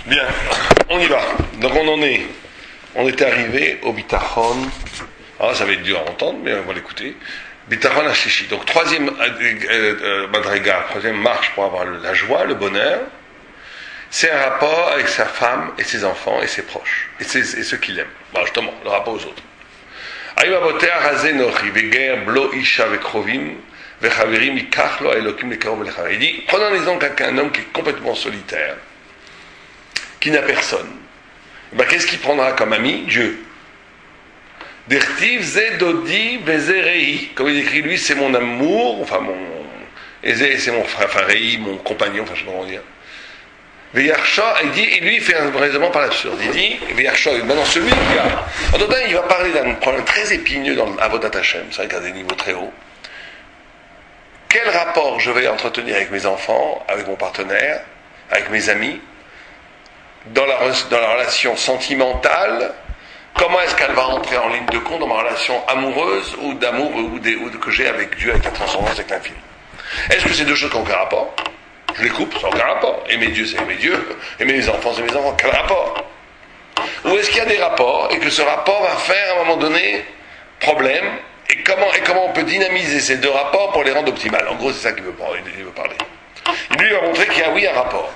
Bien, on y va. Donc on était arrivé au bitachon. Alors ça va être dur à entendre, mais on va l'écouter. Bitachon Hashishi. Donc troisième madriga, troisième marche pour avoir la joie, le bonheur. C'est un rapport avec sa femme et ses enfants et ses proches et ceux qu'il aime. Bon, justement, le rapport aux autres. Il dit, prenons un exemple qu'un homme qui est complètement solitaire, qui n'a personne. Ben, qu'est-ce qu'il prendra comme ami? Dieu. Comme il écrit, lui, c'est mon amour, enfin c'est mon frère, enfin Réhi, mon compagnon, enfin je sais pas comment dire. Veyarsha, il dit, et lui il fait un raisonnement par l'absurde. Il dit, Veyarsha, maintenant celui qui a. En tout cas, il va parler d'un problème très épineux dans l'Avodat Hashem, c'est vrai qu'il y a des niveaux très hauts. Quel rapport je vais entretenir avec mes enfants, avec mon partenaire, avec mes amis, dans la relation sentimentale? Comment est-ce qu'elle va entrer en ligne de compte dans ma relation amoureuse ou d'amour ou que j'ai avec Dieu, avec la transcendance, avec l'infini? Est-ce que c'est deux choses qui n'ont aucun rapport? Je les coupe, ça n'a aucun rapport. Aimer Dieu, c'est aimer Dieu. Aimer mes enfants, c'est mes enfants. Quel rapport? Ou est-ce qu'il y a des rapports et que ce rapport va faire à un moment donné problème? Et comment on peut dynamiser ces deux rapports pour les rendre optimales? En gros, c'est ça qu'il veut parler. Lui va montrer qu'il y a, oui, un rapport.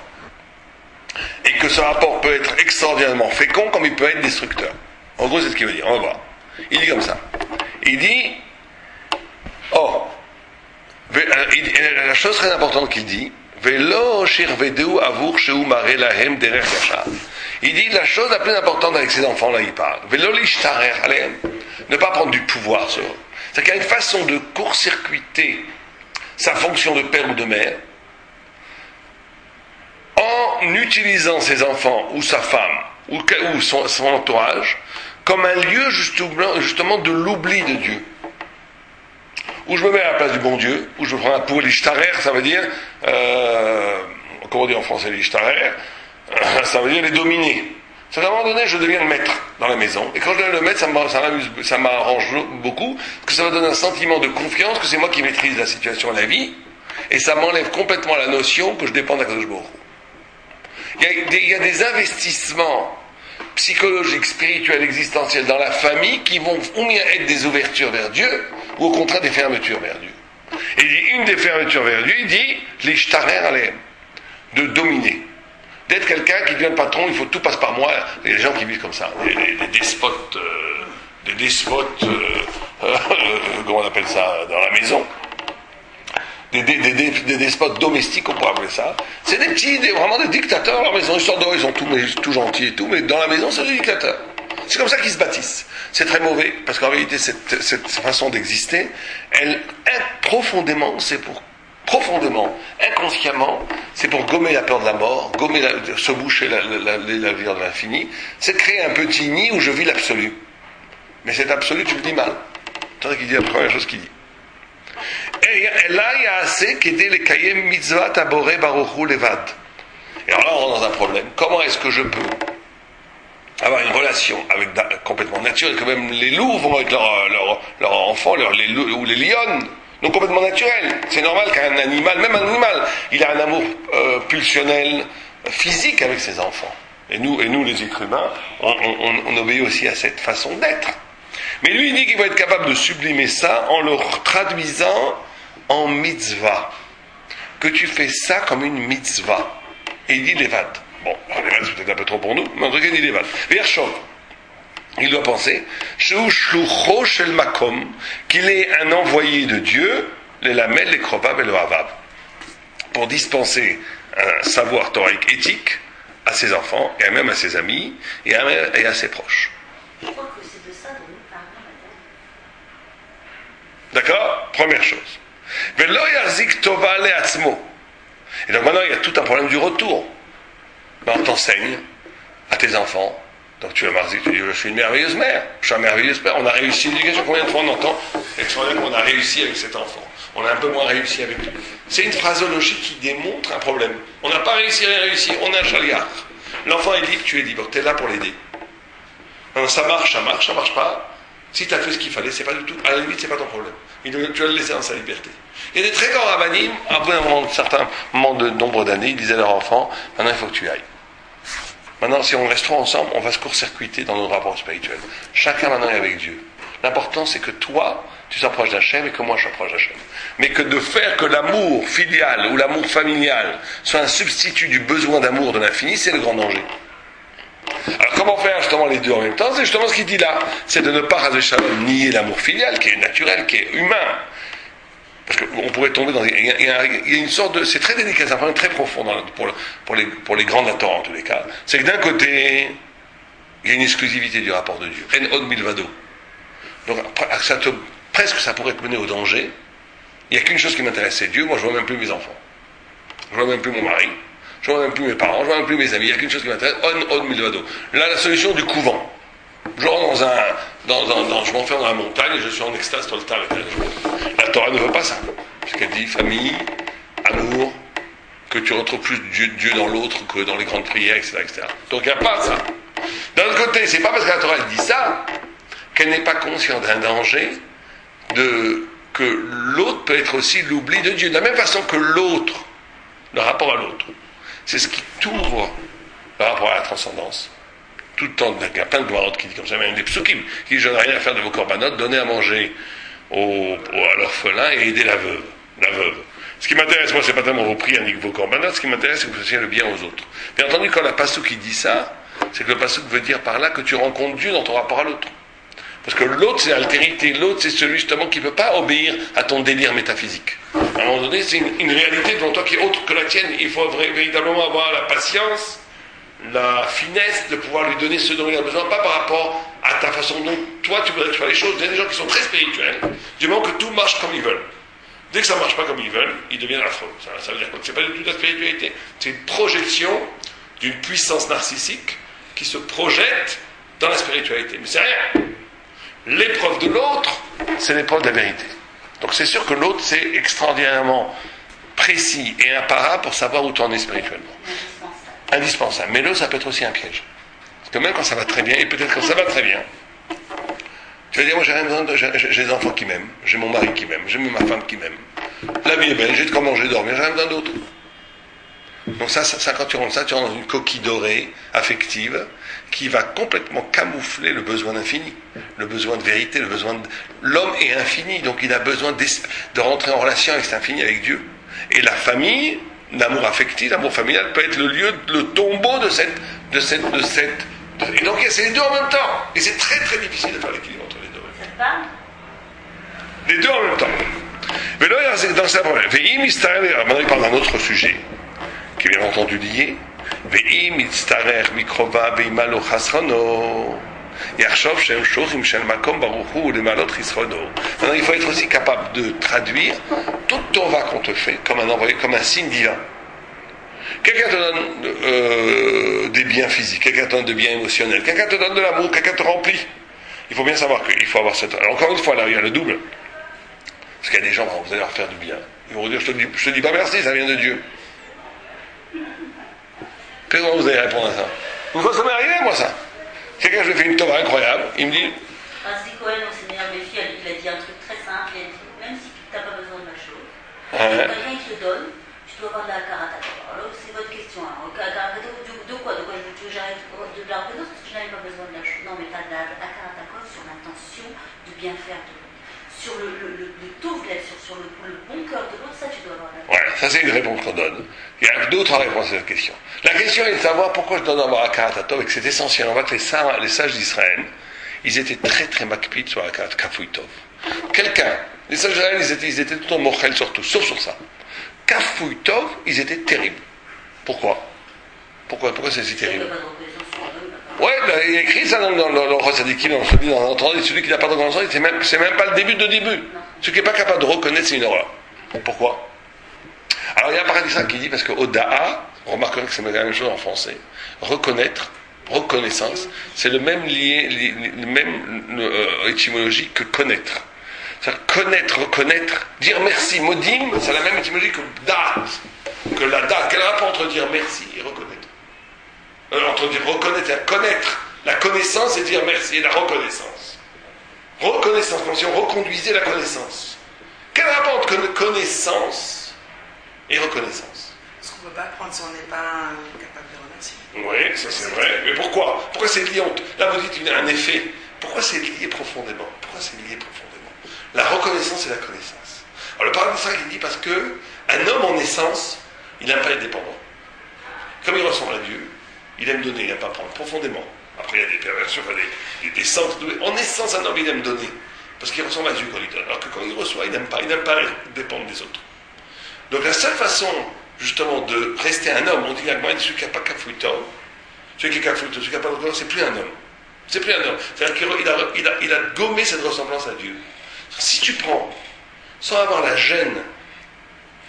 Et que ce rapport peut être extraordinairement fécond comme il peut être destructeur. En gros, c'est ce qu'il veut dire. On va voir. Il dit comme ça. Il dit, la chose très importante qu'il dit, il dit la chose la plus importante avec ces enfants-là, il parle. Ne pas prendre du pouvoir sur eux. C'est-à-dire qu'il y a une façon de court-circuiter sa fonction de père ou de mère en utilisant ses enfants ou sa femme ou son entourage comme un lieu justement de l'oubli de Dieu. Où je me mets à la place du bon Dieu, où je prends un pouvoir l'ishtarer, ça veut dire, comment on dit en français l'ishtarer, ça veut dire les dominer. C'est qu'à un moment donné, je deviens le maître dans la maison. Et quand je deviens le maître, ça m'arrange beaucoup, parce que ça me donne un sentiment de confiance, que c'est moi qui maîtrise la situation et la vie, et ça m'enlève complètement la notion que je dépends d'Akadosh Baruch Hu. Il y a des investissements psychologiques, spirituels, existentiels dans la famille qui vont ou bien être des ouvertures vers Dieu, ou au contraire des fermetures vers Dieu. Et il dit, une des fermetures vers Dieu, il dit, l'ishtarer alehem, de dominer. D'être quelqu'un qui devient le patron, il faut tout passe par moi. Il y a des gens qui vivent comme ça, des despotes, comment on appelle ça, dans la maison. Des despotes domestiques, on pourrait appeler ça. C'est vraiment des dictateurs dans la maison. Ils sortent dehors, ils sont tout gentils et tout, mais dans la maison, c'est des dictateurs. C'est comme ça qu'ils se bâtissent. C'est très mauvais, parce qu'en réalité, cette façon d'exister, elle, profondément, inconsciemment, c'est pour gommer la peur de la mort, se boucher la vie de l'infini. C'est créer un petit nid où je vis l'absolu. Mais cet absolu, tu le dis mal. C'est ça qu'il dit la première chose qu'il dit. Et là, il y a assez qui dit les kayem mitzvah taboré baruchu levad. Et alors là, on rentre dans un problème. Comment est-ce que je peux avoir une relation complètement naturelle, que même les loups vont avec leurs enfants, les loups, ou les lions, donc complètement naturel. C'est normal qu'un animal, même un animal, il a un amour pulsionnel, physique avec ses enfants. Et nous les êtres humains, on obéit aussi à cette façon d'être. Mais lui, il dit qu'il va être capable de sublimer ça en le traduisant en mitzvah. Que tu fais ça comme une mitzvah. Et il dit levad. Bon, levad c'est peut-être un peu trop pour nous, mais en tout cas il dit levad. Vershov. Il doit penser Sheu shlucho shel makom, qu'il est un envoyé de Dieu, les lamel, les krovav et le havav, pour dispenser un savoir théorique éthique à ses enfants, et même à ses amis, et à ses proches. Je crois que c'est de ça dont nous parlons. D'accord? Première chose. Velo yarzik tova leatzmo. Et donc maintenant il y a tout un problème du retour. On t'enseigne à tes enfants. Donc tu dis, je suis une merveilleuse mère, je suis un merveilleux père, on a réussi l'éducation, combien de fois on entend qu'on a réussi avec cet enfant, on a un peu moins réussi avec lui. C'est une phraseologie qui démontre un problème. On n'a pas réussi, on a un chaliard. L'enfant est libre, tu es libre, tu es là pour l'aider. Alors, ça marche pas. Si tu as fait ce qu'il fallait, c'est pas du tout, à la limite, c'est pas ton problème. Tu vas le laisser dans sa liberté. Il y a des très grands rabbinim, après un certain nombre d'années, ils disaient à leurs enfants, maintenant il faut que tu ailles. Maintenant, si on reste trop ensemble, on va se court-circuiter dans nos rapports spirituels. Chacun maintenant est avec Dieu. L'important, c'est que toi, tu s'approches d'Hachem et que moi, je s'approche d'Hachem. Mais que de faire que l'amour filial ou l'amour familial soit un substitut du besoin d'amour de l'infini, c'est le grand danger. Alors, comment faire justement les deux en même temps? C'est justement ce qu'il dit là. C'est de ne pas, ras shalom, nier l'amour filial, qui est naturel, qui est humain. Parce qu'on pourrait tomber dans... Il y a une sorte de... C'est très délicat, c'est un problème très profond pour les grands de la Torah, en tous les cas. C'est que d'un côté, il y a une exclusivité du rapport de Dieu. En od milvado. Donc, presque ça pourrait te mener au danger. Il n'y a qu'une chose qui m'intéresse, c'est Dieu. Moi, je ne vois même plus mes enfants. Je ne vois même plus mon mari. Je ne vois même plus mes parents. Je ne vois même plus mes amis. Il n'y a qu'une chose qui m'intéresse. On od milvado. Là, la solution du couvent. Je rentre je m'enferme dans la montagne et je suis en extase tout le temps. La Torah ne veut pas ça. Parce qu'elle dit famille, amour, que tu retrouves plus Dieu dans l'autre que dans les grandes prières, etc. etc. Donc il n'y a pas ça. D'un autre côté, c'est pas parce que la Torah dit ça qu'elle n'est pas consciente d'un danger que l'autre peut être aussi l'oubli de Dieu. De la même façon que l'autre, le rapport à l'autre, c'est ce qui t'ouvre le rapport à la transcendance. Tout le temps, il y a plein de Gemara qui dit comme ça, même des psukim, qui disent je n'ai rien à faire de vos corbanotes, donnez à manger à l'orphelin et aider la veuve. Ce qui m'intéresse, moi, c'est pas tellement vos prières ni vos corbanotes, ce qui m'intéresse, c'est que vous fassiez le bien aux autres. Bien entendu, quand la passouk qui dit ça, c'est que le passouk veut dire par là que tu rencontres Dieu dans ton rapport à l'autre. Parce que l'autre, c'est l'altérité, l'autre, c'est celui justement qui ne peut pas obéir à ton délire métaphysique. À un moment donné, c'est une réalité devant toi qui est autre que la tienne. Il faut véritablement avoir la patience, la finesse de pouvoir lui donner ce dont il a besoin, pas par rapport à ta façon dont toi tu voudrais que tu fasses les choses. Il y a des gens qui sont très spirituels, du moment que tout marche comme ils veulent. Dès que ça ne marche pas comme ils veulent, ils deviennent affreux. Ça veut dire que c'est pas du tout de la spiritualité. C'est une projection d'une puissance narcissique qui se projette dans la spiritualité. Mais c'est rien. L'épreuve de l'autre, c'est l'épreuve de la vérité. Donc c'est sûr que l'autre, c'est extraordinairement précis et imparable pour savoir où tu en es spirituellement. Indispensable. Mais là, ça peut être aussi un piège. Parce que même quand ça va très bien, et peut-être quand ça va très bien, tu vas dire, moi j'ai rien besoin j'ai des enfants qui m'aiment, j'ai mon mari qui m'aime, j'ai ma femme qui m'aime. La vie est belle, j'ai de quoi manger, dormir, j'ai rien besoin d'autre. Donc ça, quand tu rentres dans une coquille dorée, affective, qui va complètement camoufler le besoin d'infini, le besoin de vérité, le besoin de... L'homme est infini, donc il a besoin de rentrer en relation avec cet infini, avec Dieu. Et la famille, l'amour affectif, l'amour familial peut être le tombeau de cette... Et donc c'est les deux en même temps. Et c'est très très difficile de faire l'équilibre entre les deux. Ça te parle? Les deux en même temps. Mais là, dans ça, maintenant il parle d'un autre sujet, qui est bien entendu lié. Maintenant, il faut être aussi capable de traduire toute tova qu'on te fait comme un envoyé, comme un signe divin. Quelqu'un te donne des biens physiques, quelqu'un te donne des biens émotionnels, quelqu'un te donne de l'amour, quelqu'un te remplit. Il faut bien savoir qu'il faut avoir cette... Alors, encore une fois, là, il y a le double. Parce qu'il y a des gens, vous allez leur faire du bien. Ils vont vous dire, je te dis pas merci, ça vient de Dieu. Comment vous allez répondre à ça? Une fois, ça m'est arrivé, moi, ça. Quelqu'un, je lui ai fait une tova incroyable, il me dit... Francis Cohen, enseignant mes filles, il a dit un truc très simple, il a dit, même si tu n'as pas besoin de la chose, quelqu'un qui te donne, tu dois avoir de la karataka. Alors, c'est votre question. Hein. De quoi? Tu veux que j'arrête de la reconnaissance parce que je n'avais pas besoin de la chose? Non, mais tu as de la karataka sur l'intention de bien faire de l'autre. Sur le taux de sur le bon cœur de l'autre, ça, tu dois avoir la karataka. Ouais, ça, c'est une réponse qu'on donne. Il y a d'autres réponses à cette question. La question est de savoir pourquoi je donne à avoir la karataka, et que c'est essentiel. On voit que les sages d'Israël, ils étaient très très makpides sur la karataka kafuitov. Les sages d'Israël, ils étaient tout en mochel surtout, sauf sur ça. Kafuitov, ils étaient terribles. Pourquoi c'est si terrible? Ouais, il y a écrit ça dans le Rossadikim, dans celui qui n'a pas de grand sens, c'est même pas le début de début. Celui qui n'est pas capable de reconnaître, c'est une horreur. Pourquoi? Alors il y a un paradoxe qui dit, parce que Oda'a, remarquerez que c'est la même chose en français, reconnaissance, c'est le même étymologie que connaître. C'est-à-dire connaître, reconnaître, dire merci. Modim, c'est la même étymologie que da'at, que la da'at. Quel rapport entre dire merci et reconnaître? Entre dire reconnaître et connaître, la connaissance et dire merci, et la reconnaissance. Reconnaissance, comme si on reconduisait la connaissance. Quel rapport entre connaissance et reconnaissance? ne peut pas prendre si on n'est pas capable de remercier. Oui, ça c'est vrai. Mais pourquoi? Pourquoi c'est lié? Là, vous dites un effet. Pourquoi c'est lié profondément? Pourquoi c'est lié profondément? La reconnaissance et la connaissance. Alors, le paradoxe, il dit parce que un homme en naissance, il n'aime pas être dépendant. Comme il ressemble à Dieu, il aime donner, il n'aime pas prendre profondément. Après, il y a des perversions, des centres. En naissance, un homme, il aime donner. Parce qu'il ressemble à Dieu quand il donne. Alors que quand il reçoit, il n'aime pas dépendre des autres. Donc la seule façon, justement, de rester un homme, on dit celui qui n'a pas kafouito, celui qui n'a pas de c'est plus un homme. C'est plus un homme. C'est-à-dire qu'il a gommé cette ressemblance à Dieu. Si tu prends, sans avoir la gêne,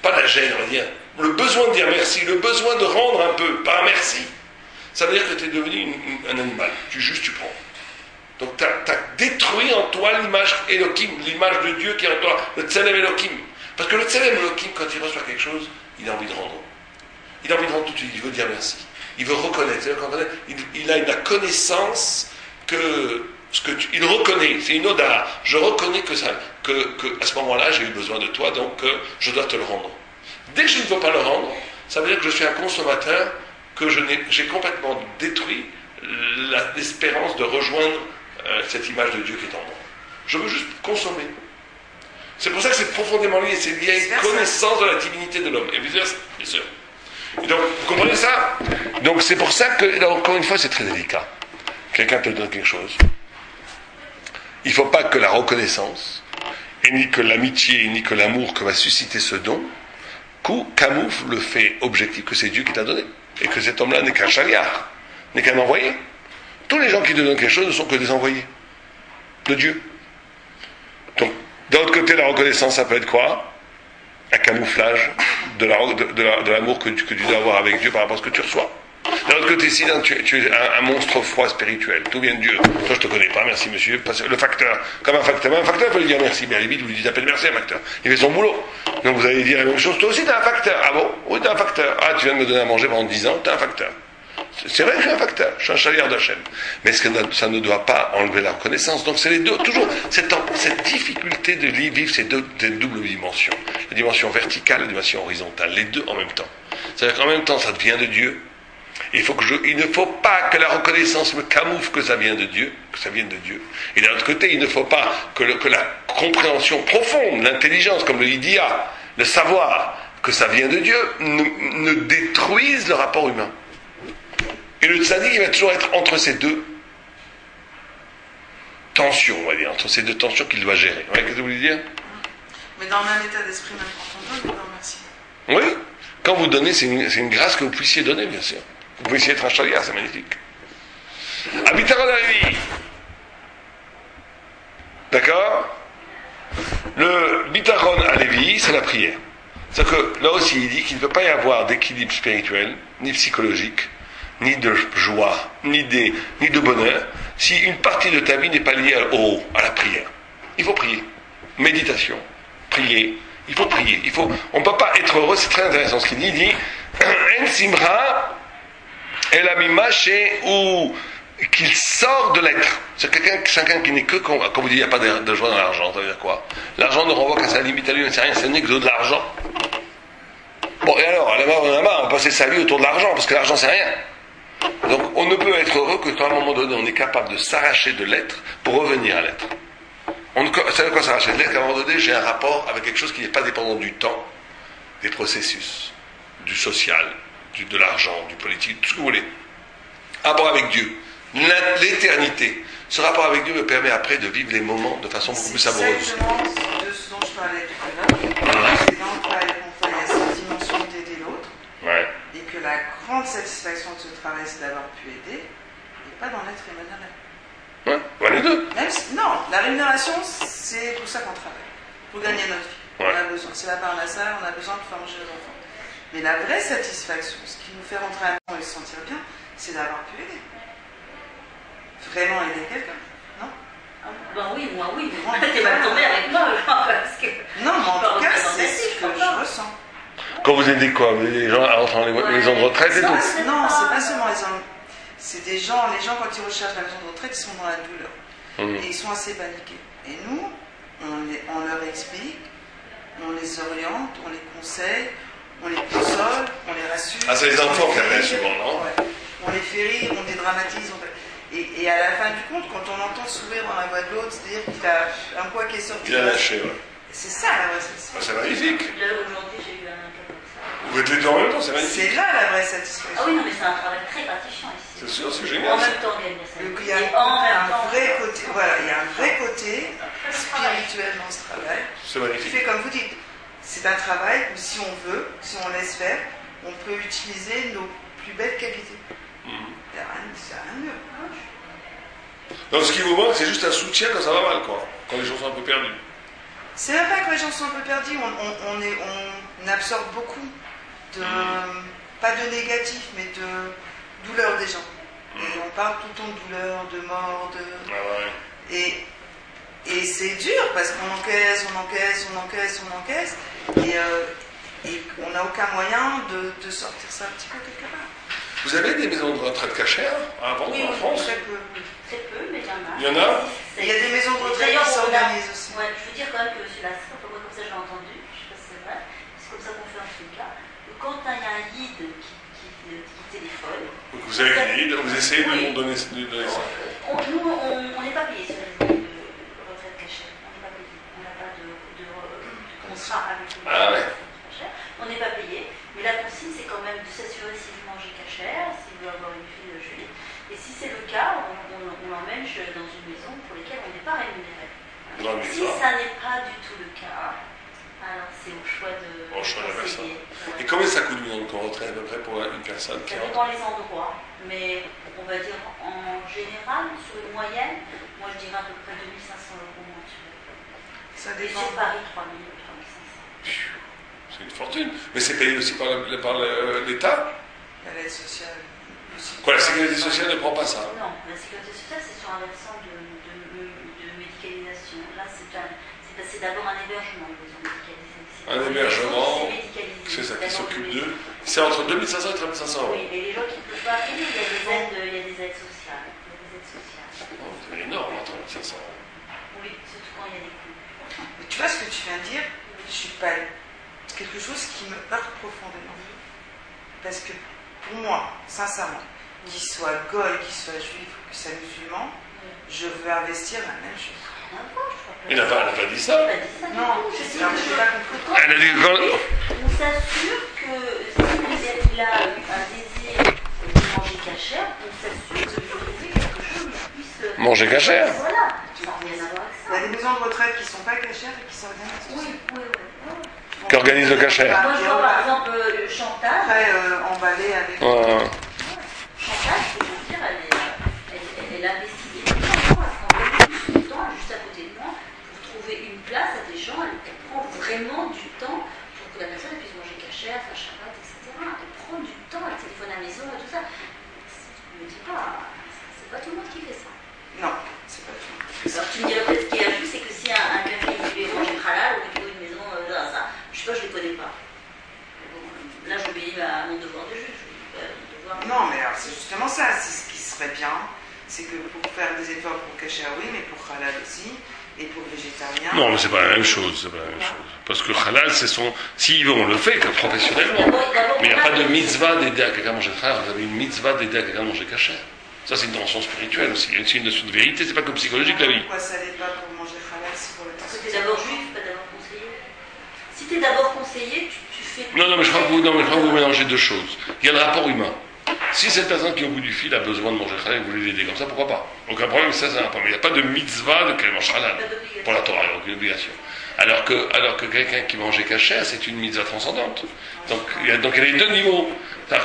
pas la gêne, on va dire, le besoin de dire merci, le besoin de rendre un peu, pas un merci, ça veut dire que tu es devenu un animal. Tu prends. Donc tu as détruit en toi l'image Elohim, l'image de Dieu qui est en toi, le Tselem Elohim. Parce que le Tselem Elohim, quand il reçoit quelque chose, il a envie de rendre. Il a envie de rendre tout de suite, il veut dire merci. Il veut reconnaître. C'est-à-dire il a la connaissance il reconnaît, c'est une oda. Je reconnais que à ce moment-là, j'ai eu besoin de toi, donc je dois te le rendre. Dès que je ne veux pas le rendre, ça veut dire que je suis un consommateur, que j'ai complètement détruit l'espérance de rejoindre cette image de Dieu qui est en moi. Je veux juste consommer. C'est pour ça que c'est profondément lié, c'est lié à une connaissance de la divinité de l'homme. Et vice-versa, bien sûr. Et donc, vous comprenez ça? Donc c'est pour ça que, là, encore une fois, c'est très délicat. Quelqu'un te donne quelque chose. Il ne faut pas que la reconnaissance, et ni que l'amitié, ni que l'amour que va susciter ce don, camoufle le fait objectif que c'est Dieu qui t'a donné. Et que cet homme-là n'est qu'un chaliard, n'est qu'un envoyé. Tous les gens qui te donnent quelque chose ne sont que des envoyés de Dieu. Donc, d'un autre côté, la reconnaissance, ça peut être quoi? Un camouflage de l'amour que tu dois avoir avec Dieu par rapport à ce que tu reçois. D'un autre côté, sinon, tu es un monstre froid spirituel. Tout vient de Dieu. Toi, je te connais pas, merci monsieur. Le facteur, comme un facteur. Mais un facteur, il faut lui dire merci. Mais à la limite, vous lui dites à peine merci, un facteur. Il fait son boulot. Donc vous allez dire la même chose. Toi aussi, t'es un facteur. Ah bon? Oui, t'es un facteur. Ah, tu viens de me donner à manger pendant 10 ans, t'es un facteur. C'est vrai que je suis un facteur. Je suis un chaliard d'Hachem. Mais ça ne doit pas enlever la reconnaissance. Donc c'est les deux. Toujours cette difficulté de vivre ces doubles dimensions. La dimension verticale et la dimension horizontale. Les deux en même temps. C'est-à-dire qu'en même temps, ça devient de Dieu. Il ne faut pas que la reconnaissance me camoufle que ça vienne de Dieu. Et d'un autre côté, il ne faut pas que la compréhension profonde, l'intelligence, comme le Idia, le savoir que ça vient de Dieu, ne détruise le rapport humain. Et le tzaddik, il va toujours être entre ces deux tensions, on va dire, entre ces deux tensions qu'il doit gérer. Ouais, qu'est-ce que vous voulez dire? Mais dans le même état d'esprit, même quand on donne, on remercie. Oui, quand vous donnez, c'est une grâce que vous puissiez donner, bien sûr. Vous puissiez être un chaliard, c'est magnifique. Abitaron Alevi. D'accord? Le Bitaron Alevi, c'est la prière. C'est-à-dire que là aussi, il dit qu'il ne peut pas y avoir d'équilibre spirituel, ni psychologique, ni de joie, ni de bonheur, si une partie de ta vie n'est pas liée à la prière. Il faut prier. Méditation. Prier. Il faut prier. On ne peut pas être heureux, c'est très intéressant ce qu'il dit. Il dit En simra el amimache ou qu'il sort de l'être. C'est quelqu'un qui n'est que, quand vous dites il n'y a pas de joie dans l'argent, ça veut dire quoi? L'argent ne renvoie qu'à sa limite à lui, mais c'est rien, c'est n'est que de l'argent. Bon, et alors, à la mort, on passer sa vie autour de l'argent, parce que l'argent c'est rien. Donc on ne peut être heureux que quand à un moment donné on est capable de s'arracher de l'être pour revenir à l'être. Ça veut quoi s'arracher de l'être? Qu'à un moment donné j'ai un rapport avec quelque chose qui n'est pas dépendant du temps, des processus, du social, de l'argent, du politique, tout ce que vous voulez. Rapport avec Dieu, l'éternité. Ce rapport avec Dieu me permet après de vivre les moments de façon beaucoup plus savoureuse. C'est exactement de ce dont je parlais tout à l'heure. C'est dans le travail qu'on fait, il y a cette dimension d'aider l'autre. Ouais. Et que la grande satisfaction de ce travail, c'est d'avoir pu aider, et pas dans l'être rémunéré. Ouais, les deux. Même si, non, la rémunération, c'est pour ça qu'on travaille. Pour gagner notre vie. Ouais. On a besoin. C'est la parnassa, on a besoin de faire manger les enfants. Mais la vraie satisfaction, ce qui nous fait rentrer à la maison et se sentir bien, c'est d'avoir pu aider. Vraiment aider quelqu'un, non? Ben oui, moi oui. T'es pas tombé avec moi, parce que... Non, mais en tout cas, c'est ce que je ressens. Quand vous aidez quoi? Vous aidez les gens à rentrer dans les maisons de retraite et tout? Non, c'est pas seulement les gens. C'est des gens, les gens quand ils recherchent la maison de retraite, ils sont dans la douleur. Et ils sont assez paniqués. Et nous, on leur explique, on les oriente, on les conseille, on les console, on les rassure. Ah, c'est les enfants qui appellent souvent, non? Ouais. On les fait rire, on dédramatise. Et à la fin du compte, quand on entend sourire dans la voix de l'autre, c'est-à-dire qu'il a un poids qui est sorti. Il a lâché, ouais. C'est ça la vraie satisfaction. C'est magnifique. Là, aujourd'hui, j'ai eu un cas comme ça. Vous êtes les deux en même temps, c'est magnifique. C'est là la vraie satisfaction. Ah oui, non, mais c'est un travail très gratifiant ici. C'est sûr, c'est En génial. même temps, gagner sa vie. Donc, il y a Et en même un temps, vrai côté, voilà, il y a un vrai côté très travail. spirituel dans ce travail. C'est Qui magnifique. fait comme vous dites, c'est un travail où si on veut, si on laisse faire, on peut utiliser nos plus belles qualités. Mhm. Il n'y a rien de mieux. Donc ce qui vous manque, c'est juste un soutien quand ça va mal, quoi. Quand les gens sont un peu perdus. C'est même pas que les gens sont un peu perdus, on absorbe beaucoup de, pas de négatif, mais de douleur des gens. Et on parle tout le temps de douleur, de mort, Ah ouais. et c'est dur parce qu'on encaisse, et on n'a aucun moyen de sortir ça un petit peu quelque part. Vous avez des maisons de retraite cachères avant Oui, en France? Très peu. Très peu, mais il y en a. Il y en a? Il y a des maisons de retraite D'ailleurs, qui s'organisent aussi. Ouais, je veux dire quand même que c'est la seule fois comme ça je l'ai entendu, je ne sais pas si c'est vrai, c'est comme ça qu'on fait un truc là. Quand il y a un guide qui téléphone. Donc vous avez une guide, vous essayez de nous donner ça. Nous, on n'est pas payé sur les maisons de retraite cachée. On n'est pas payé. On n'a pas de contrat avec les Ah ouais. cachère. On n'est pas payé. Mais la consigne, c'est quand même de s'assurer s'il veut manger cachère, s'il veut avoir une fille de Julie. Et si c'est le cas, on l'emmène dans une maison pour laquelle on n'est pas rémunéré. Non, mais Si ça n'est pas du tout le cas, alors c'est au choix de la personne. conseiller. Et combien ça coûte une maison de retraite à peu près pour une personne qui Ça rentre? dépend les endroits, mais on va dire en général, sur une moyenne, moi je dirais à peu près 2500 € mensuels. Ça Et dépend. sur Paris, 3000, 3500. C'est une fortune. Mais c'est payé aussi par l'État? L'aide sociale. Quoi, la sécurité sociale ne prend pas ça? Non, la sécurité sociale, c'est sur un versant de médicalisation. Là, c'est d'abord un hébergement, ils ont médicalisé. Un hébergement, c'est médicalisé. c'est ça qui s'occupe d'eux. C'est entre 2500 et 3500 €. Oui, et les gens qui ne peuvent pas payer, il y a des aides sociales. Oh, c'est énorme, entre 1500 €. Oui, surtout quand il y a des coûts. Mais tu vois ce que tu viens de dire, je suis pas. C'est quelque chose qui me heurte profondément. Parce que pour moi, sincèrement, qu'il soit goy, qu'il soit juif ou qu'il soit musulman, je veux investir la même chose. Elle n'a pas dit ça. Non, je n'ai pas compris. Elle a dit On s'assure que s'il a un désir de manger cachère, on s'assure de lui trouver quelque chose qui puisse manger cachère. Voilà, sans rien avoir avec Il y a ça. des maisons de retraite qui ne sont pas cachères et qui s'organisent. Oui. Qui organise le cachère. Moi, je vois par exemple le Chantal. Après, emballé avec. Ouais. Chantal, je peux vous dire, elle investit énormément, elle prend vraiment du temps juste à côté de moi pour trouver une place à des gens. Elle prend vraiment du temps pour que la personne puisse manger cachère, faire Shabbat, etc. Elle prend du temps, elle téléphone à la maison et tout ça. Je me dis pas, c'est pas tout le monde qui fait ça. Non, c'est pas tout. Alors tu me dirais peut-être ce qui est juste, c'est que si un café il veut manger halal ou il veut une maison, ça, je sais pas, je les connais pas. Bon, là, j'obéis à mon devoir de juge. Non, mais alors c'est justement ça. C'est ce qui serait bien, c'est que pour faire des efforts pour cacher, oui, mais pour halal aussi, et pour végétarien. Non, mais c'est pas la même chose, c'est pas la même chose. Parce que halal, c'est son. S'il veut, on le fait professionnellement. Mais il n'y a pas de mitzvah d'aider à quelqu'un à manger halal. Vous avez une mitzvah d'aider à quelqu'un à manger cachère. Ça, c'est une dimension spirituelle aussi. C'est une notion de vérité, c'est pas comme psychologique la vie. Pourquoi ça n'est pas pour manger halal, c'est pour le temps. Parce que tu es d'abord juif, pas d'abord conseiller. Si tu es d'abord conseiller, tu fais. Non, mais je crois que vous mélangez deux choses. Il y a le rapport humain. Si cette personne qui est au bout du fil a besoin de manger halal et vous voulez l'aider comme ça, pourquoi pas? Donc un problème, ça, c'est un problème. Il n'y a pas de mitzvah de qu'elle mange halal pour la Torah, il n'y a aucune obligation. Alors que quelqu'un qui mangeait cachère, c'est une mitzvah transcendante. Donc il y a les deux niveaux. Là,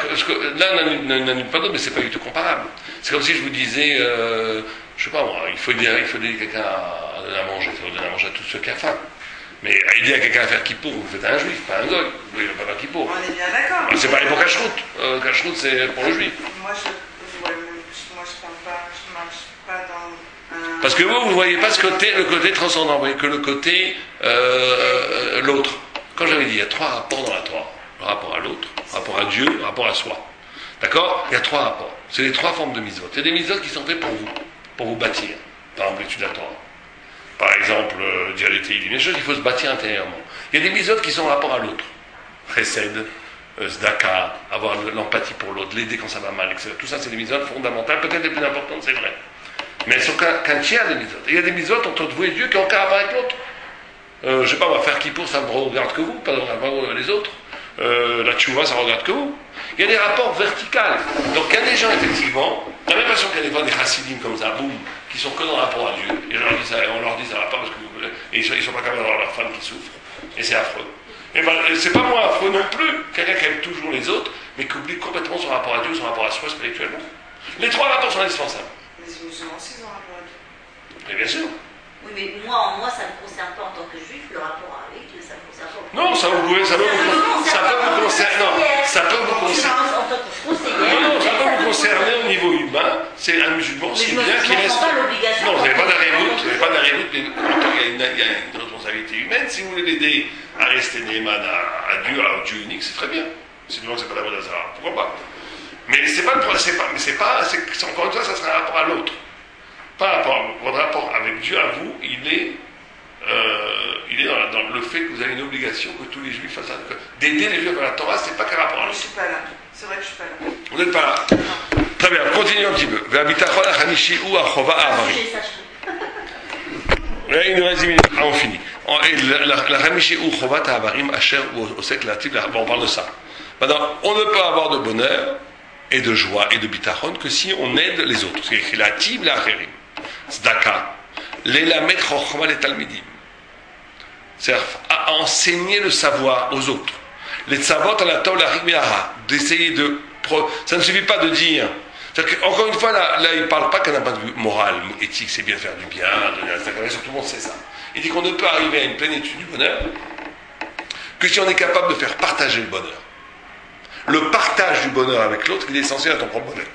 on n'annule pas d'autre, mais c'est pas du tout comparable. C'est comme si je vous disais, je sais pas moi, il faut aider quelqu'un à donner à manger. Il faut donner à manger à tous ceux qui ont faim. Mais aider à quelqu'un à faire kippour, vous faites un juif, pas un goy. Vous ne pas faire kippour. On est bien d'accord. C'est pareil pour Kashrut. Kashrut, c'est pour le juif. Moi, je parle pas, je marche pas dans un. Parce que vous ne voyez pas le côté transcendant, vous voyez que le côté l'autre. Quand j'avais dit, il y a trois rapports dans la Torah. Le rapport à l'autre, le rapport à Dieu, le rapport à soi. D'accord? Il y a trois rapports. C'est les trois formes de mitzvot. Il y a des mitzvot qui sont faits pour vous bâtir. Par exemple, l'étude de la Torah. Par exemple, dire les télim, des choses qu'il faut se bâtir intérieurement. Il y a des mitzvot qui sont en rapport à l'autre. Chesed, Zdaka, avoir l'empathie pour l'autre, l'aider quand ça va mal, etc. Tout ça, c'est des mitzvot fondamentales, peut-être les plus importantes, c'est vrai. Mais elles sont qu'un tiers des mitzvot. Il y a des mitzvot entre vous et Dieu qui ont aucun rapport avec l'autre. Je sais pas, on va faire Kippour, ça ne regarde que vous, pas les autres. La tchouva, ça ne regarde que vous. Il y a des rapports verticaux. Donc il y a des gens, effectivement, tu as l'impression qu'il y a des fois des chassidim comme ça, boum, qui sont que dans le rapport à Dieu. Et on leur dit ça va pas parce que et ils sont pas capables d'avoir leur femme qui souffre. Et c'est affreux. Et ben, c'est pas moins affreux non plus, quelqu'un qui aime toujours les autres, mais qui oublie complètement son rapport à Dieu, son rapport à soi spirituellement. Les trois rapports sont indispensables. Les musulmans aussi ont un rapport à Dieu. Mais bien sûr. Oui, mais moi, ça ne me concerne pas en tant que juif, le rapport avec Dieu, ça me concerne pas. Non, ça peut vous concerner. Non, ça peut vous concerner. En tant que conseillère. Non, ça peut vous concerner au niveau humain. C'est un musulman, c'est bien qu'il reste. Non, vous n'avez pas d'arrêt-route, mais en tant qu'il y a une responsabilité humaine. Si vous voulez l'aider à rester Néman à Dieu, à Dieu unique, c'est très bien. C'est du moins que c'est pas la bonne hasard. Pourquoi pas? Mais c'est pas le problème, encore une fois, ça sera un rapport à l'autre. Pas votre rapport avec Dieu à vous, il est dans le fait que vous avez une obligation que tous les juifs fassent d'aider les juifs à la Torah, c'est pas qu'un rapport à l'autre. Je suis pas là. C'est vrai que je suis pas là. Vous n'êtes pas là. Très bien, continuons un petit peu. Il nous reste 10 minutes. Ah, on finit. La Hamishi ou Chovat Havarim Asher ou Osek Lativ, on parle de ça. Maintenant, on ne peut avoir de bonheur et de joie et de bitachon que si on aide les autres. C'est écrit la Tib, la Acherim. Zdaka, l'elamet chochma les talmidim. C'est-à-dire à enseigner le savoir aux autres. Les tzavot à la tov la rigmiara, d'essayer de. Ça ne suffit pas de dire. Encore une fois, là il ne parle pas qu'un point de vue moral, éthique, c'est bien de faire du bien, tout le monde sait ça. Il dit qu'on ne peut arriver à une plénitude du bonheur que si on est capable de faire partager le bonheur. Le partage du bonheur avec l'autre, il est essentiel à ton propre bonheur.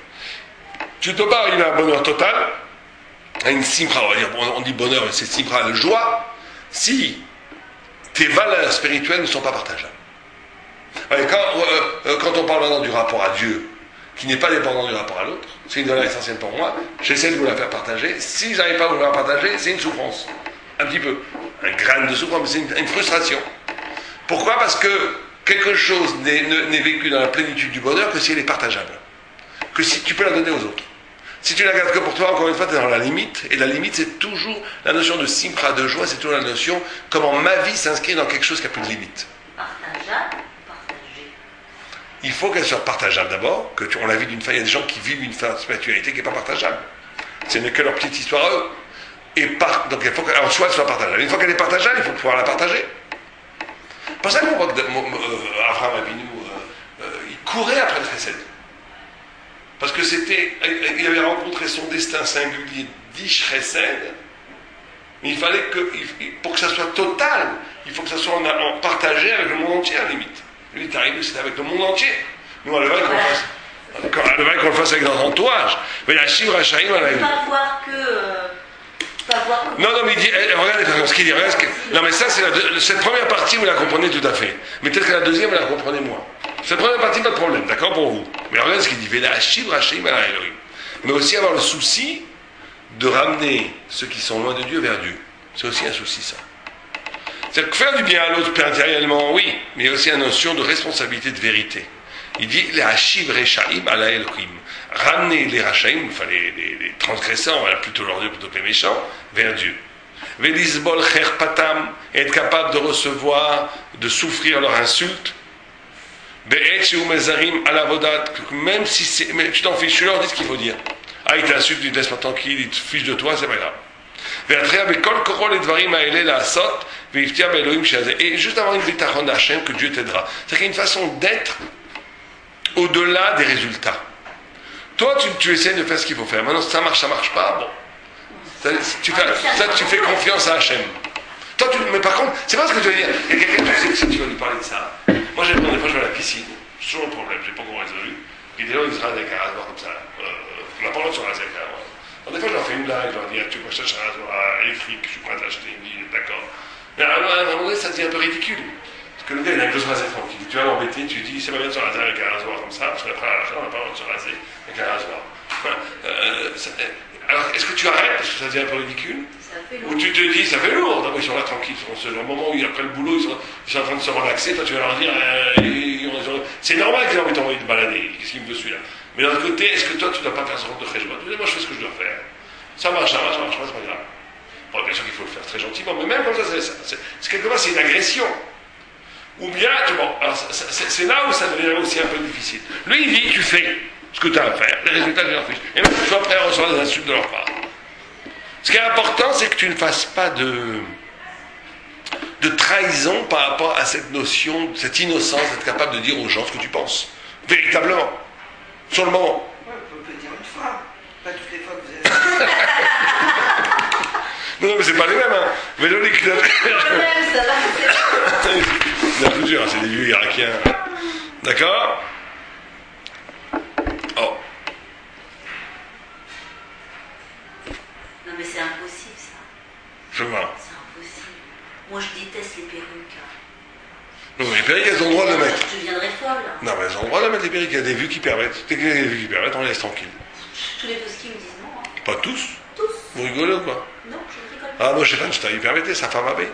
Tu ne peux pas arriver à un bonheur total, à une simra, on dit bonheur, mais c'est simra, la joie, si tes valeurs spirituelles ne sont pas partageables. Quand on parle maintenant du rapport à Dieu, qui n'est pas dépendant du rapport à l'autre, c'est une valeur essentielle pour moi, j'essaie de vous la faire partager. Si je n'arrive pas à vous la partager, c'est une souffrance. Un petit peu. Un grain de souffrance, mais c'est une frustration. Pourquoi? Parce que quelque chose n'est vécu dans la plénitude du bonheur que si elle est partageable. Que si tu peux la donner aux autres. Si tu la gardes que pour toi, encore une fois, tu es dans la limite. Et la limite, c'est toujours la notion de simra, de joie, c'est toujours la notion comment ma vie s'inscrit dans quelque chose qui n'a plus de limite. Partageable ou partagé? Il faut qu'elle soit partageable d'abord. On l'a vu d'une fois, il y a des gens qui vivent une spiritualité qui n'est pas partageable. Ce n'est que leur petite histoire à eux. Donc il faut qu'en soi, elle soit partageable. Une fois qu'elle est partageable, il faut pouvoir la partager. C'est pour ça qu'on voit qu'Avraham Avinu, il courait après le chesed. Parce que il avait rencontré son destin singulier d'Ish Chesed, mais il fallait pour que ça soit total, il faut que ça soit partagé avec le monde entier à la limite. Lui, il est arrivé, c'était avec le monde entier. Nous, on le veut qu'on le fasse avec notre entourage. Mais la Shivra Shaim, elle a eu. Pas voir que. Non, mais il dit, regardez ce qu'il dit. Non, mais ça, cette première partie, vous la comprenez tout à fait. Mais peut-être que la deuxième, vous la comprenez moins. Cette première partie, pas de problème, d'accord pour vous. Mais regardez ce qu'il dit. Mais aussi avoir le souci de ramener ceux qui sont loin de Dieu vers Dieu. C'est aussi un souci, ça. C'est-à-dire que faire du bien à l'autre matériellement, oui, mais il y a aussi une notion de responsabilité de vérité. Il dit les Hashiv Rechaim ala Elohim. Ramener les Rachaim, enfin les transgressants, voilà, plutôt l'ordre, plutôt que les méchants, vers Dieu. Velisbol Cherpatam, être capable de recevoir, de souffrir leur insulte. Be'etch ou Mezarim à la Vodat, même si c'est. Mais tu t'en fiches, tu leur dis ce qu'il faut dire. Ah, il t'insulte, il te laisse pas tranquille, il te fiche de toi, c'est pas grave. Et juste avoir une bitachon d'Hachem que Dieu t'aidera. C'est-à-dire qu'il y a une façon d'être au-delà des résultats. Toi, tu essaies de faire ce qu'il faut faire. Maintenant, ça marche pas, bon. Tu fais confiance à Hachem. Toi, mais par contre, c'est pas ce que tu veux dire. Il y a quelqu'un, tu sais que si tu vas lui parler de ça. Moi, des fois, je vais à la piscine. C'est toujours un problème, j'ai pas encore résolu. Et des gens, ils se rasent avec un rasoir comme ça. On n'a pas le droit de se raser avec un rasoir. Des fois, je leur fais une blague, je leur dis, tu vois, je cherche un rasoir électrique, je suis prêt à t'acheter. Ils me disent, d'accord. Mais à un moment donné, ça devient un peu ridicule. Parce que le gars, il a besoin de se raser tranquille. Tu vas l'embêter, tu lui dis, c'est pas bien de se raser avec un rasoir comme ça, parce qu'après, à la fin, on n'a pas le droit de se raser avec un rasoir. Alors, est-ce que tu arrêtes parce que ça devient un peu ridicule? Ou tu te dis, ça fait lourd. D'abord, ils sont là tranquilles. Au moment où, après le boulot, ils sont en train de se relaxer. Toi, tu vas leur dire, ils ont C'est normal qu'ils aient envie de t'envoyer te balader. Qu'est-ce qu'il me veut celui-là? Mais d'un autre côté, est-ce que toi, tu ne dois pas faire ce genre de cheshbon? Moi, je fais ce que je dois faire. Ça marche pas, c'est pas grave. Bon, bien sûr qu'il faut le faire très gentiment, mais même comme ça, c'est quelque part, c'est une agression. Ou bien, c'est là où ça devient aussi un peu difficile. Lui, il dit, tu fais ce que tu as à faire, les résultats, tu leur fiches. Et même tu sois prêt à recevoir des insultes de leur part. Ce qui est important, c'est que tu ne fasses pas de trahison par rapport à cette notion, cette innocence d'être capable de dire aux gens ce que tu penses. Véritablement. Sur le moment. Ouais, vous pouvez le dire une fois. Pas toutes les fois que vous avez... Non, mais c'est pas les mêmes, hein. Mais le liquide. La culture, c'est des vieux irakiens. D'accord? Oh. Non, mais c'est impossible, ça. Je vois. C'est impossible. Moi, je déteste les perruques. Non, mais les perruques, elles ont le droit de le mettre. Je deviendrais folle. Non, mais elles ont le droit de mettre les perruques. Il y a des vues qui permettent. Dès qu'il y a des vues qui permettent, on les laisse tranquilles. Tous les postis me disent non. Hein. Pas tous. Tous. Vous rigolez ou quoi? Non, je rigole pas. Ah, moi, chez Feinstein, il permettait, sa femme avait.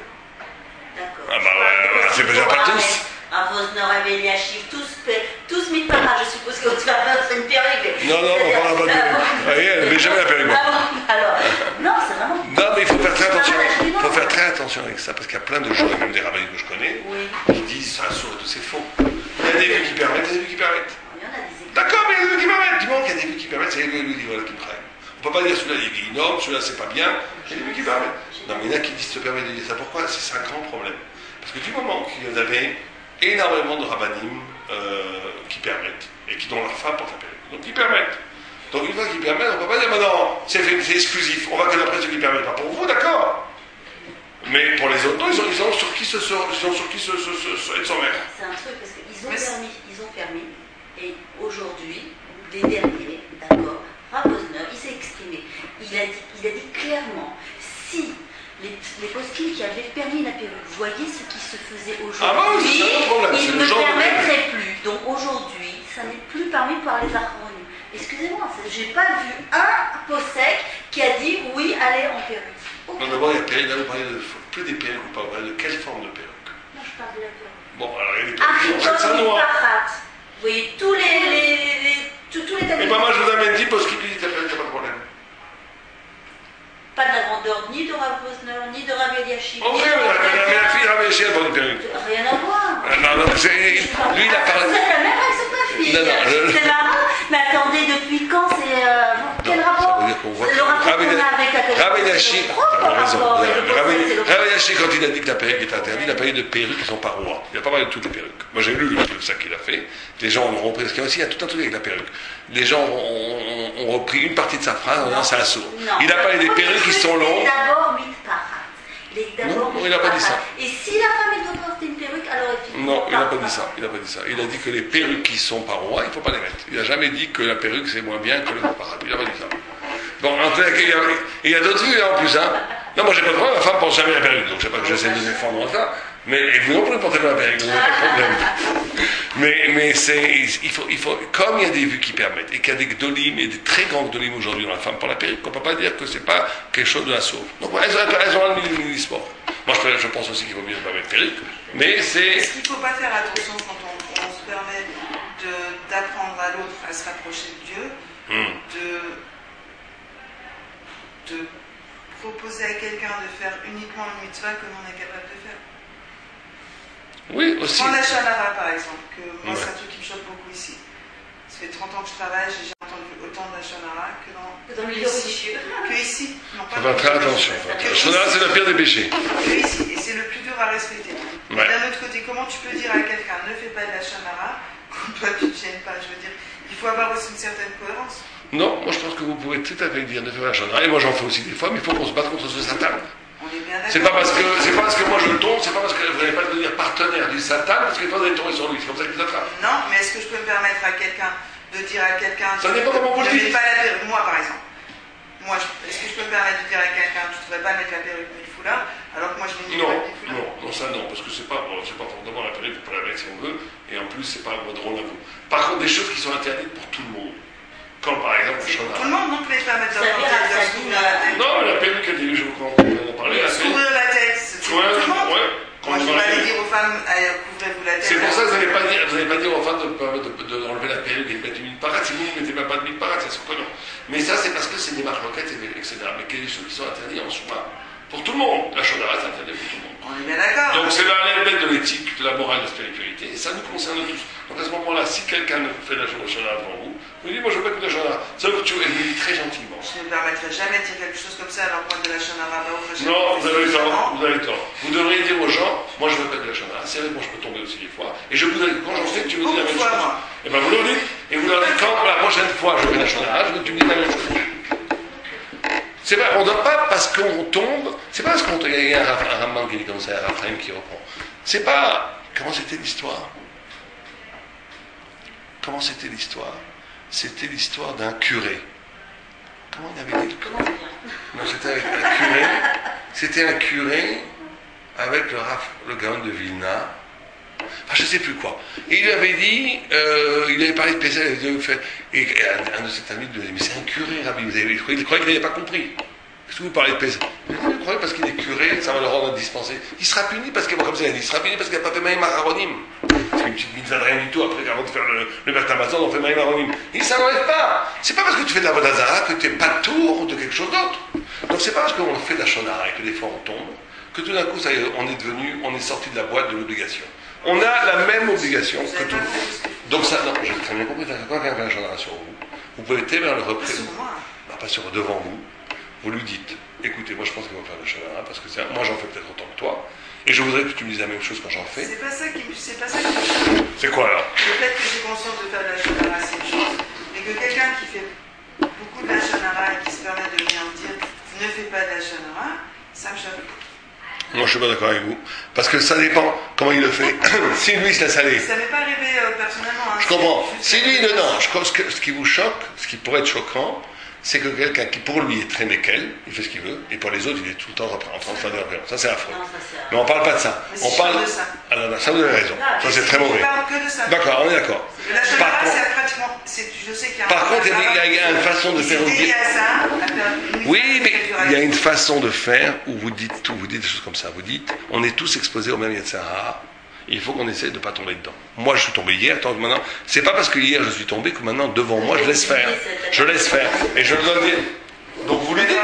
D'accord. Ah, bah ouais, c'est déjà pas tous. À Vosnor, à Béliachif, tous mis par là, je suppose que tu vas faire une perruque. Non, on parle pas de perruque. Vous voyez, elle n'avait jamais la perruque. Ah bon, alors, non, c'est vraiment... Non, mais il faut faire très attention. Il faut faire très attention avec ça, parce qu'il y a plein de gens, et même des rabbins que je connais, qui disent ça sourd et tout, c'est faux. Il y a des vues qui permettent, il y a des vues qui permettent. Il y en a des exemples. D'accord, mais il y a des vues qui permettent. Du moment qu'il y a des vues qui permettent, c'est lui qui voilà qui me travaille. On ne peut pas dire celui-là il est énorme, celui-là c'est pas bien, il y a des vues qui permettent. Non, mais il y en a qui disent se permettent de dire ça. Pourquoi? C'est un grand problème. Parce que du moment qu'il y en avait énormément de rabbinim qui permettent, et qui dont leur femme porte la perruque. Donc ils permettent. Donc une fois qu'ils permettent, on ne peut pas dire non, c'est exclusif, on va que d'après ceux qui permettent. Pas pour vous, d'accord. Mais pour les autres, non, ils ont sur qui se être son mère. C'est un truc, parce qu'ils ont permis, et aujourd'hui, les derniers, d'accord, Rav Posner, il s'est exprimé. Il a dit clairement, si les poskim qui avaient permis la perruque voyaient ce qui se faisait aujourd'hui, ils ne permettraient plus. Donc aujourd'hui, ça n'est plus permis par les acronymes. Excusez-moi, j'ai pas vu un possèque qui a dit oui, allez en perruque. Non, d'abord, il y a perruque, là vous parlez plus des perruques ou pas, vous parlez de quelle forme de perruque? Non, je parle de la perruque. Bon, alors il y a des perruques qui sont très noires. Vous voyez, tous les Et ben moi je vous amène 10 poskim qui disent t'as pas de problème. Pas de la grandeur ni de Rav Posner, ni de Rav Eliashib. Ok, mais la fille Rav Eliashib, elle porte une perruque. Rien à voir. Non, lui il a parlé. C'est la même avec sa fille. C'est marrant. Mais attendez, depuis quand c'est. Quel rapport? Le rapport qu'on a avec la Rav Eliashib, Rav Eliashib, quand il a dit que la perruque était interdite, il a parlé de perruques qui sont pas rois. Il n'a pas parlé de toutes les perruques. Moi j'ai lu ça qu'il a fait. Les gens ont repris, parce qu'il y a aussi tout un truc avec la perruque. Les gens ont repris une partie de sa phrase en disant c'est un sourd. Il a parlé des perruques qui sont longues. Il est d'abord mitparat. Non, il n'a pas dit ça. Et si la femme elle doit porter une perruque, alors effectivement. Non, il n'a pas dit ça. Il n'a pas dit ça. Il a dit que les perruques qui sont pas rois, il ne faut pas les mettre. Il n'a jamais dit que la perruque c'est moins bien que le mitparat. Il n'a pas dit ça. Bon, en fait, il y a d'autres vues en plus, hein. Non, moi j'ai pas de problème, ma femme pense jamais à la perruque, donc je sais pas que j'essaie de défendre ça. Mais et vous non plus portez pas la perruque, vous n'avez pas de problème. Mais il faut, comme il y a des vues qui permettent, et qu'il y a des gdolim, et des très grands gdolim aujourd'hui dans la femme pour la perruque, on ne peut pas dire que c'est pas quelque chose de la sauve. Donc elles ont un mini-sport. Moi je pense aussi qu'il vaut mieux ne pas mettre perruque, mais c'est... Est-ce qu'il ne faut pas faire attention quand on se permet d'apprendre à l'autre à se rapprocher de Dieu, de proposer à quelqu'un de faire uniquement une mitzvah que l'on est capable de faire? Oui, aussi. Prends la Shonara par exemple, que moi c'est un truc qui me choque beaucoup ici. Ça fait 30 ans que je travaille, j'ai jamais entendu autant de la Shonara que dans le milieu religieux. Que ici. Non, pas faire très attention. La Shonara c'est le pire des péchés. Que ici, et c'est le plus dur à respecter. Ouais. D'un autre côté, comment tu peux dire à quelqu'un ne fais pas de la Shonara quand toi tu ne gênes pas? Je veux dire, il faut avoir aussi une certaine cohérence. Non, moi je pense que vous pouvez tout à fait dire de faire la Shonara, et moi j'en fais aussi des fois, mais il faut qu'on se batte contre ce Satan. C'est pas parce que moi je tombe, c'est pas parce que vous n'allez pas devenir partenaire du Satan, parce que vous allez tomber sur lui, c'est comme ça qu'il s'attrape. Non, mais est-ce que je peux me permettre à quelqu'un de dire à quelqu'un ça dépend comment vous le dites. Moi par exemple, est-ce que je peux me permettre de dire à quelqu'un tu ne devrais pas mettre la perruque mais le foulard, alors que moi je ne mets pas le foulard? Non, ça non, parce que c'est pas forcément la perruque, on peut la mettre si on veut, et en plus c'est pas drôle à vous. Par contre, des choses qui sont interdites pour tout le monde. Comme par exemple le Shonara. Tout le monde non plus les femmes mettre la tête. Non, mais la perruque, je vous en parler. S'ouvrir la tête, c'est tout le monde. Quand je faut pas aller dire aux femmes, couvrez-vous la tête. C'est pour ça que vous n'allez pas dire aux femmes d'enlever la perruque et de mettre une mille-parade. Si vous ne mettez même pas de mille-parade, c'est sûr que non. Mais ça, c'est parce que c'est des marloquettes, etc. Mais quelles sont qui sont interdites en soi. Pour tout le monde. La Shonara, c'est interdit pour tout le monde. On est bien d'accord. Donc c'est l'élément de l'éthique, de la morale, de la spiritualité. Et ça nous concerne tous. Donc à ce moment-là, si quelqu'un fait la Shonara devant vous, vous dites, moi je veux pas que la Shonara. Ça vous tue, elle vous dit très gentiment. Je ne me permettrai jamais de dire quelque chose comme ça à l'encontre de la Shonara. Non, vous avez tort. Vous avez tort. Vous devriez dire aux gens, moi je veux pas de la Shonara. C'est vrai que moi je peux tomber aussi des fois. Et je voudrais que quand j'en fais, tu me dis la même chose. Et bien vous le dites. Et vous leur dites, quand la prochaine fois je fais la Shonara, je veux que tu me dises la même chose. C'est vrai, on ne doit pas, parce qu'on tombe, c'est pas parce qu'on tombe, il y a un Ramban qui dit comme ça, un Raphaël qui reprend. C'est pas, comment c'était l'histoire? Comment c'était l'histoire? C'était l'histoire d'un curé. Comment il avait dit le curé? Non, c'était avec un curé. C'était un curé avec le gaon de Vilna. Enfin, je ne sais plus quoi. Et il lui avait dit, il avait parlé de Pessah, et un de ses amis lui a dit, mais c'est un curé, Rabbi, il croyait qu'il n'avait pas compris. Qu'est-ce que vous parlez de Pessah? Il croyait parce qu'il est curé, ça va le rendre dispensé. Il sera puni parce qu'il comme ça, il sera puni parce qu'il n'a pas fait Maïm Aharonim. C'est une petite mitzvah de rien du tout, après, avant de faire le Beth Amazon, on fait Maïm Aharonim. Il ne s'enlève pas. C'est pas parce que tu fais de la Vodazara que tu n'es pas tour de quelque chose d'autre. Donc c'est pas parce qu'on fait de la Shonara et que des fois on tombe, que tout d'un coup, ça y est, on est sorti de la boîte de l'obligation. On a la même obligation que tout le monde. Donc ça, non, j'ai très bien compris, ça fait quoi qu'un Shonara sur vous? Vous pouvez témoigner le représenter. Pas sur devant vous. Vous lui dites, écoutez, moi je pense qu'il va faire le Shonara, parce que moi j'en fais peut-être autant que toi, et je voudrais que tu me dises la même chose quand j'en fais. C'est pas ça qui me choque. C'est quoi alors? Le fait que j'ai conscience de faire de la Shonara, c'est une chose, mais que quelqu'un qui fait beaucoup de la Shonara et qui se permet de venir me dire, ne fais pas de la Shonara, ça me choque. Moi je suis pas d'accord avec vous, parce que ça dépend comment il le fait. Si lui se laisse aller. Ça m'est pas arrivé personnellement. Hein, je comprends. Si lui, non, ce qui vous choque, ce qui pourrait être choquant, c'est que quelqu'un qui pour lui est très méquel, il fait ce qu'il veut, et pour les autres, il est tout le temps en train de faire des références. Ça c'est affreux. Mais on parle pas de ça. Mais on parle de ça. Alors là, ça vous avez raison. Ça c'est très mauvais. Je parle que de ça. D'accord, on est d'accord. La Shonara, c'est pratiquement. Je sais qu'il y a par contre, il y a une façon de faire. Oui, mais il y a une façon de faire où vous dites des choses comme ça. Vous dites, on est tous exposés au même Yetzirah. Il faut qu'on essaie de ne pas tomber dedans. Moi, je suis tombé hier, tant que maintenant, c'est pas parce que hier je suis tombé que maintenant, devant moi, je laisse faire. Je laisse faire. Et je le donne dire. Donc vous le dites.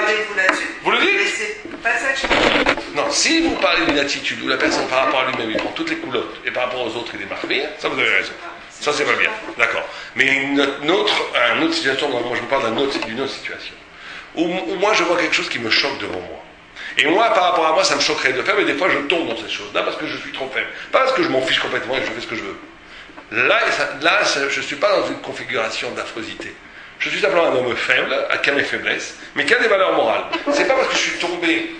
Vous le dites. Mais c'est pas ça que je... Non, si vous parlez d'une attitude où la personne par rapport à lui-même, il prend toutes les culottes, et par rapport aux autres, il est marqué, ça vous avez raison. Ça, c'est pas bien. D'accord. Mais une autre situation, moi je vous parle d'une autre situation, où moi je vois quelque chose qui me choque devant moi. Et moi, par rapport à moi, ça me choquerait de le faire, mais des fois, je tombe dans ces choses-là parce que je suis trop faible. Pas parce que je m'en fiche complètement et que je fais ce que je veux. Là, je ne suis pas dans une configuration d'affrosité. Je suis simplement un homme faible, qui a mes faiblesses, mais qui a des valeurs morales. C'est pas parce que je suis tombé,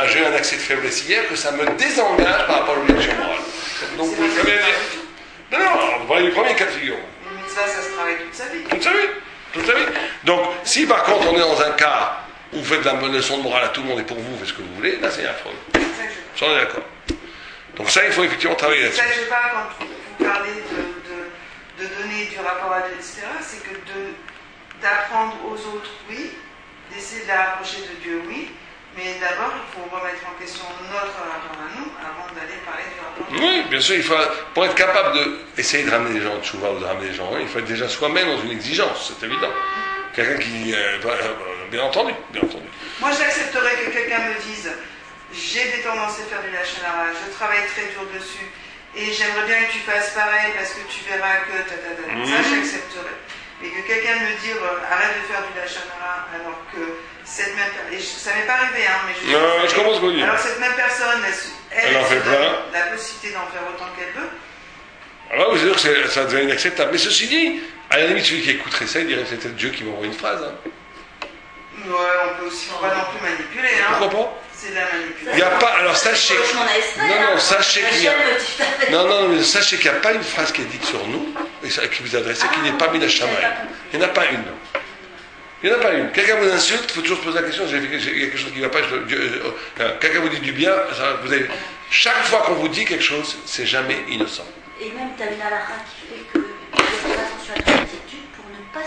j'ai eu un accès de faiblesse hier, que ça me désengage par rapport à l'obligation morale. Donc, vous pouvez bien dire... Non, vous voyez le premier cas de figure. Une mitzvah, ça se travaille toute sa vie. Toute sa vie. Toute sa vie. Donc, si par contre, on est dans un cas... vous faites la leçon de morale à tout le monde et pour vous, faites ce que vous voulez, là c'est affreux. Ça, on est d'accord. Donc ça, il faut effectivement travailler là-dessus. C'est ça que je parle quand vous parlez de donner du rapport à Dieu, etc., c'est que d'apprendre aux autres, oui, d'essayer de les rapprocher de Dieu, oui, mais d'abord, il faut remettre en question notre rapport à nous avant d'aller parler du rapport à Dieu. Oui, bien sûr, pour être capable d'essayer de ramener les gens de Tchouva ou de ramener les gens, il faut être déjà soi-même dans une exigence, c'est évident. Quelqu'un qui... bien entendu. Moi, j'accepterais que quelqu'un me dise j'ai des tendances à faire du Shonara, je travaille très dur dessus, et j'aimerais bien que tu fasses pareil parce que tu verras que... Ça, j'accepterais. Mais que quelqu'un me dise arrête de faire du Shonara alors que cette même personne... Et ça m'est pas arrivé, hein, mais je comprends ce que vous dites. Alors cette même personne, elle en fait plein. La possibilité d'en faire autant qu'elle veut. Alors vous dire que ça devient inacceptable. Mais ceci dit, à la limite, celui qui écouterait ça, il dirait c'est peut-être Dieu qui m'envoie une phrase. Hein. Ouais, on peut aussi pas non plus manipuler. Hein. Pourquoi pas? C'est de la manipulation. Il n'y a pas. Alors sachez. Non, sachez qu'il y a. Non, mais sachez qu'il n'y a pas une phrase qui est dite sur nous, et qui vous adressez, qui n'est pas mise à Shamaï. Il n'y en a pas une. Il n'y en a pas une. Quelqu'un vous insulte, il faut toujours se poser la question, il y a quelque chose qui ne va pas. Quelqu'un vous dit du bien, chaque fois qu'on vous dit quelque chose, c'est jamais innocent. Et même, tu as une halakha qui fait que il faut faire attention à ton attitude pour ne pas